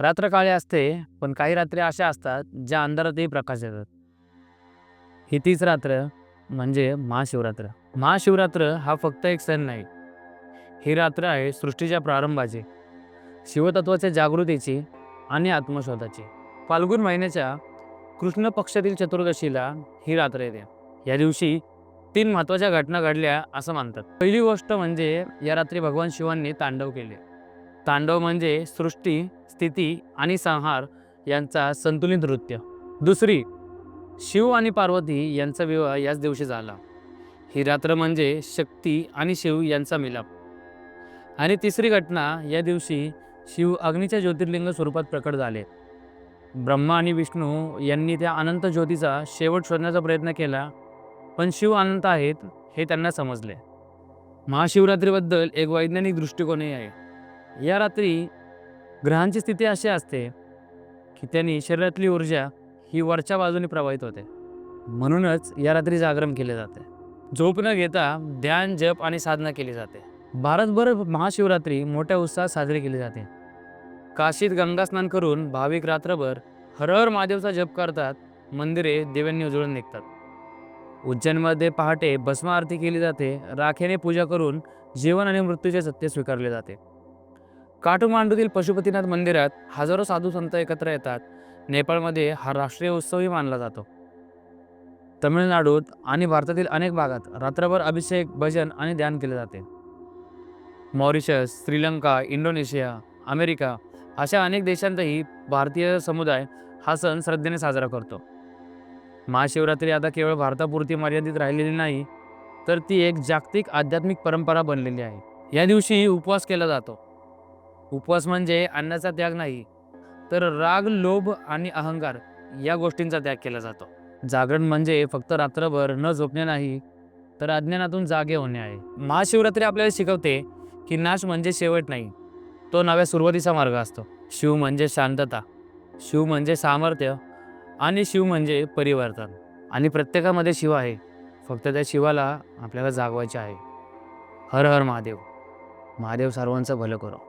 रात्र काळी असते, पण काही रात्री अशा असतात ज्या अंधारातही प्रकाश देतात. ही तीच रात्र म्हणजे महाशिवरात्र. महाशिवरात्र हा फक्त एक सण नाही. ही रात्र आहे सृष्टीच्या प्रारंभाची, शिवतत्वाच्या जागृतीची आणि आत्मशोधाची. फाल्गुन महिन्याच्या कृष्ण पक्षातील चतुर्दशीला ही रात्र येते. या दिवशी 3 महत्त्वाच्या घटना घडल्या असं मानतात. पहिली गोष्ट म्हणजे या रात्री भगवान शिवांनी तांडव केले. तांडव म्हणजे सृष्टी, स्थिती आणि संहार यांचा संतुलित नृत्य. दुसरी, शिव आणि पार्वती यांचा विवाह याच दिवशी झाला. ही रात्र म्हणजे शक्ती आणि शिव यांचा मिलाप. आणि तिसरी घटना, या दिवशी शिव अग्नीच्या ज्योतिर्लिंग स्वरूपात प्रकट झाले. ब्रह्मा आणि विष्णू यांनी त्या अनंत ज्योतीचा शेवट शोधण्याचा प्रयत्न केला, पण शिव अनंत आहेत हे त्यांना समजले. महाशिवरात्रीबद्दल एक वैज्ञानिक दृष्टिकोनही आहे. या रात्री ग्रहांची स्थिती अशी असते की त्यांनी शरीरातली ऊर्जा ही वरच्या बाजूने प्रवाहित होते. म्हणूनच या रात्री जागरण केले जाते. झोप न घेता ध्यान, जप आणि साधना केली जाते. भारतभर महाशिवरात्री मोठ्या उत्साहात साजरी केली जाते. काशीत गंगा स्नान करून भाविक रात्रभर हर हर महादेवचा जप करतात. मंदिरे दिव्यांनी उजळून निघतात. उज्जैनमध्ये पहाटे भस्म आरती केली जाते. राखेने पूजा करून जीवन आणि मृत्यूचे सत्य स्वीकारले जाते. काठमांडूतील पशुपतीनाथ मंदिरात हजारो साधू संत एकत्र येतात. नेपाळमध्ये हा राष्ट्रीय उत्सवही मानला जातो. तमिळनाडूत आणि भारतातील अनेक भागात रात्रभर अभिषेक, भजन आणि ध्यान केले जाते. मॉरिशस, श्रीलंका, इंडोनेशिया, अमेरिका अशा अनेक देशांतही भारतीय समुदाय हा सण श्रद्धेने साजरा करतो. महाशिवरात्री आता केवळ भारतापुरती मर्यादित राहिलेली नाही, तर ती एक जागतिक आध्यात्मिक परंपरा बनलेली आहे. या दिवशी उपवास केला जातो. उपवास म्हणजे अन्नाचा त्याग नाही, तर राग, लोभ आणि अहंकार या गोष्टींचा त्याग केला जातो. जागरण म्हणजे फक्त रात्रभर न झोपणे नाही, तर अज्ञानातून जागे होणे आहे. महाशिवरात्री आपल्याला शिकवते की नाश म्हणजे शेवट नाही, तो नव्या सुरुवातीचा मार्ग असतो. शिव म्हणजे शांतता, शिव म्हणजे सामर्थ्य आणि शिव म्हणजे परिवर्तन. आणि प्रत्येकामध्ये शिव आहे, फक्त त्या शिवाला आपल्याला जागवायचे आहे. हर हर महादेव. महादेव सर्वांचं भलं करो.